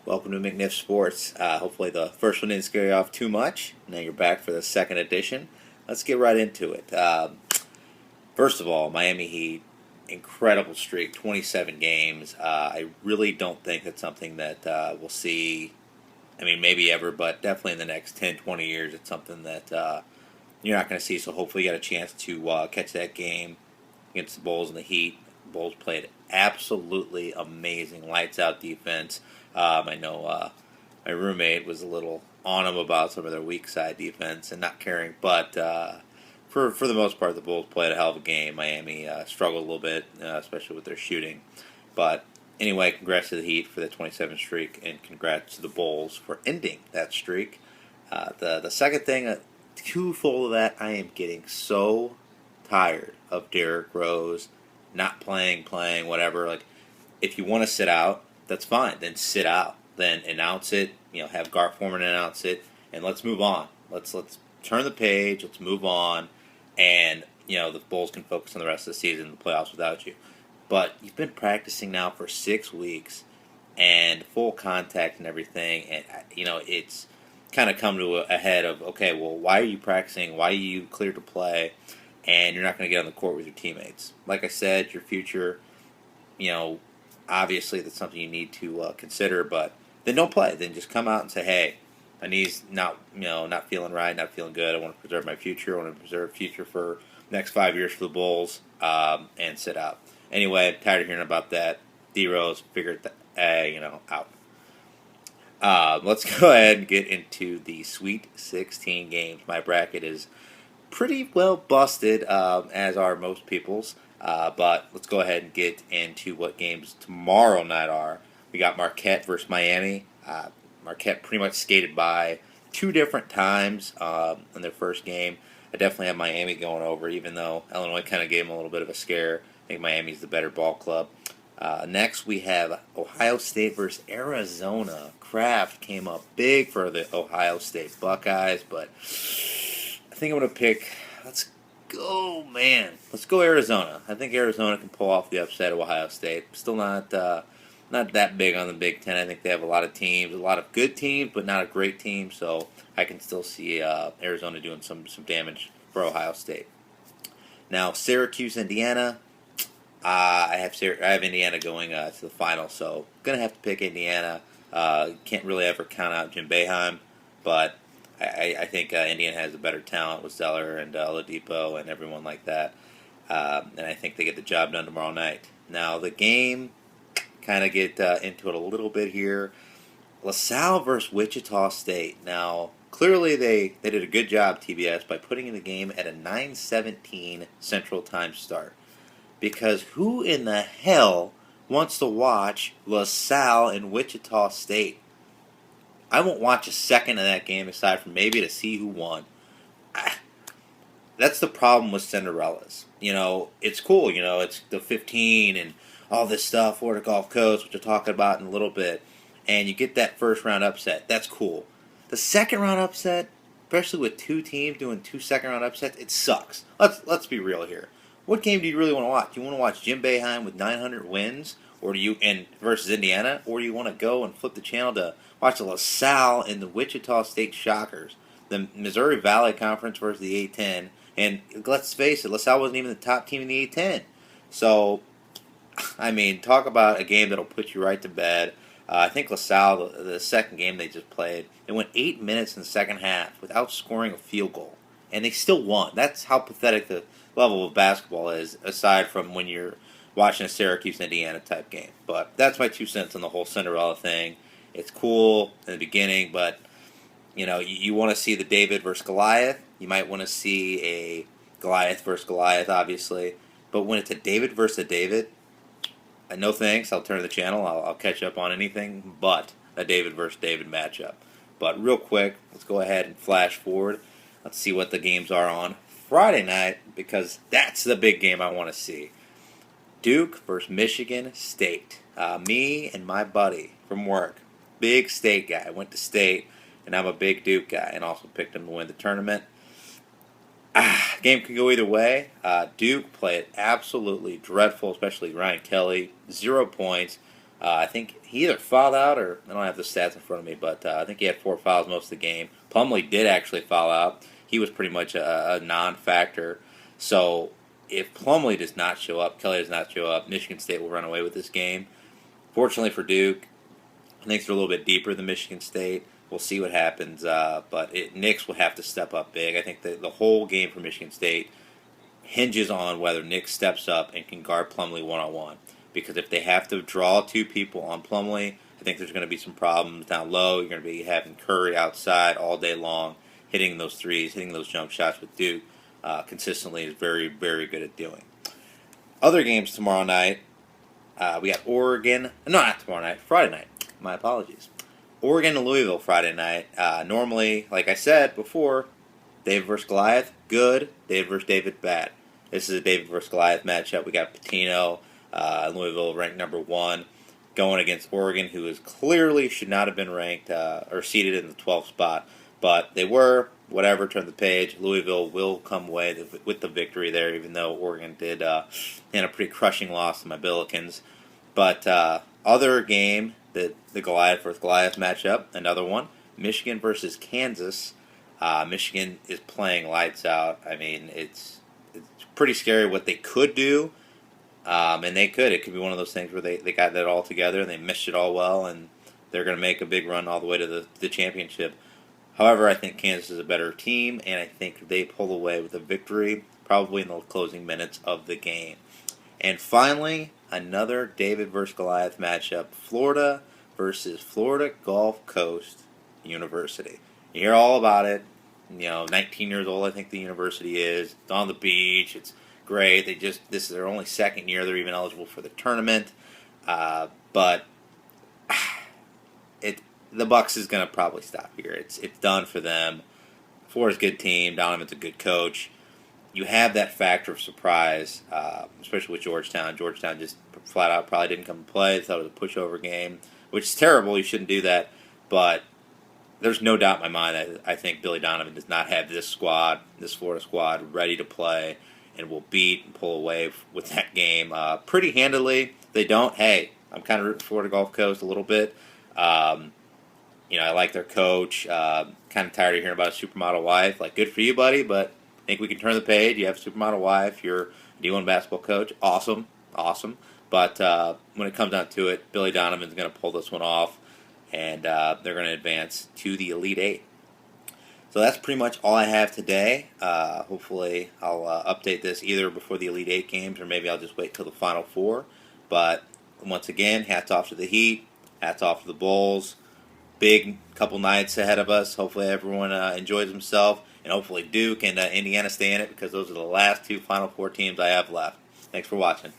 Welcome to McNiff Sports. Hopefully the first one didn't scare you off too much. Now you're back for the second edition. Let's get right into it. First of all, Miami Heat, incredible streak, 27 games. I really don't think that's something that we'll see, maybe ever, but definitely in the next 10, 20 years, it's something that you're not going to see. So hopefully you get a chance to catch that game against the Bulls and the Heat. The Bulls played absolutely amazing, lights out defense. I know my roommate was a little on them about some of their weak side defense and not caring, but for the most part, the Bulls played a hell of a game. Miami struggled a little bit, especially with their shooting. But anyway, congrats to the Heat for the 27 streak, and congrats to the Bulls for ending that streak. The second thing, twofold of that, I am getting so tired of Derrick Rose not playing, whatever. Like, if you want to sit out, that's fine. Then sit out. Then announce it. Have Gar Forman announce it, and let's move on. Let's turn the page. Let's move on, and the Bulls can focus on the rest of the season, the playoffs without you. But you've been practicing now for 6 weeks, and full contact and everything, and it's kind of come to a head of, okay, well, why are you practicing? Why are you cleared to play? And you're not going to get on the court with your teammates. Like I said, your future, obviously that's something you need to consider, but then don't play. Then just come out and say, hey, my knee's not feeling right, not feeling good. I want to preserve my future. I want to preserve future for the next 5 years for the Bulls, and sit out. Anyway, I'm tired of hearing about that. D-Rose, figure it out. Let's go ahead and get into the Sweet 16 games. My bracket is pretty well busted, as are most people's. But let's go ahead and get into what games tomorrow night are. We got Marquette versus Miami. Marquette pretty much skated by 2 different times in their first game. I definitely have Miami going over, even though Illinois kind of gave them a little bit of a scare. I think Miami's the better ball club. Next, we have Ohio State versus Arizona. Kraft came up big for the Ohio State Buckeyes, but I think I'm going to pick, let's go Arizona. I think Arizona can pull off the upset of Ohio State. Still not that big on the Big Ten. I think they have a lot of teams, a lot of good teams, but not a great team, so I can still see Arizona doing some damage for Ohio State. Now, Syracuse, Indiana. I have Indiana going to the final, so going to have to pick Indiana. Can't really ever count out Jim Boeheim, but I think Indiana has a better talent with Zeller and Oladipo and everyone like that, and I think they get the job done tomorrow night. Now, the game, kind of get into it a little bit here. LaSalle versus Wichita State. Now, clearly they did a good job, TBS, by putting in the game at a 9:17 Central Time start. Because who in the hell wants to watch LaSalle and Wichita State? I won't watch a second of that game aside from maybe to see who won. That's the problem with Cinderellas. It's cool. It's the 15 and all this stuff, Florida Gulf Coast, which we'll talk about in a little bit. And you get that first round upset. That's cool. The second round upset, especially with 2 teams doing 2 second round upsets, it sucks. Let's be real here. What game do you really want to watch? Do you want to watch Jim Boeheim with 900 wins, or versus Indiana, or do you want to go and flip the channel to watch the LaSalle and the Wichita State Shockers, the Missouri Valley Conference versus the A-10? And let's face it, LaSalle wasn't even the top team in the A-10. So, talk about a game that'll put you right to bed. I think LaSalle, the second game they just played, they went 8 minutes in the second half without scoring a field goal, and they still won. That's how pathetic the level of basketball is, aside from when you're watching a Syracuse-Indiana type game. But that's my 2 cents on the whole Cinderella thing. It's cool in the beginning, but you want to see the David versus Goliath. You might want to see a Goliath versus Goliath, obviously. But when it's a David versus a David, no thanks. I'll turn the channel. I'll catch up on anything but a David versus David matchup. But real quick, let's go ahead and flash forward. Let's see what the games are on Friday night, because that's the big game I want to see. Duke versus Michigan State. Me and my buddy from work, big State guy, went to State, and I'm a big Duke guy, and also picked him to win the tournament. Game can go either way. Duke played absolutely dreadful, especially Ryan Kelly. 0 points. I think he either fouled out or I don't have the stats in front of me, but I think he had 4 fouls most of the game. Plumlee did actually foul out. He was pretty much a non-factor. So if Plumlee does not show up, Kelly does not show up, Michigan State will run away with this game. Fortunately for Duke, I think they're a little bit deeper than Michigan State. We'll see what happens, but Nix will have to step up big. I think the whole game for Michigan State hinges on whether Nix steps up and can guard Plumlee one-on-one. Because if they have to draw 2 people on Plumlee, I think there's going to be some problems down low. You're going to be having Curry outside all day long, hitting those threes, hitting those jump shots with Duke consistently is very, very good at doing. Other games tomorrow night, we got Oregon. No, not tomorrow night. Friday night. My apologies. Oregon and Louisville Friday night. Normally, like I said before, David versus Goliath, good. David versus David, bad. This is a David versus Goliath matchup. We got Patino, Louisville ranked number 1, going against Oregon, who is clearly should not have been ranked or seated in the 12th spot. But they were, whatever, turn the page. Louisville will come away with the victory there, even though Oregon did had a pretty crushing loss to my Billikens. But other game, the Goliath versus Goliath matchup, another one, Michigan versus Kansas. Michigan is playing lights out. I mean, it's pretty scary what they could do. And they could. It could be one of those things where they got that all together and they meshed it all well, and they're going to make a big run all the way to the championship. However, I think Kansas is a better team, and I think they pull away with a victory, probably in the closing minutes of the game. And finally, another David versus Goliath matchup, Florida versus Florida Gulf Coast University. You hear all about it. 19 years old, I think the university is. It's on the beach. It's great. This is their only second year. They're even eligible for the tournament. But the Bucks is going to probably stop here. It's done for them. Florida's a good team. Donovan's a good coach. You have that factor of surprise, especially with Georgetown. Georgetown just flat out probably didn't come to play. They thought it was a pushover game, which is terrible. You shouldn't do that. But there's no doubt in my mind that I think Billy Donovan does not have this Florida squad, ready to play and will beat and pull away with that game pretty handily. If they don't, hey, I'm kind of rooting for Florida Gulf Coast a little bit. I like their coach. Kind of tired of hearing about a supermodel wife. Like, good for you, buddy, but I think we can turn the page. You have a supermodel wife. You're a D1 basketball coach. Awesome. But when it comes down to it, Billy Donovan's going to pull this one off, and they're going to advance to the Elite Eight. So that's pretty much all I have today. Hopefully I'll update this either before the Elite Eight games or maybe I'll just wait till the Final Four. But once again, hats off to the Heat. Hats off to the Bulls. Big couple nights ahead of us. Hopefully everyone enjoys himself. And hopefully Duke and Indiana stay in it because those are the last 2 Final Four teams I have left. Thanks for watching.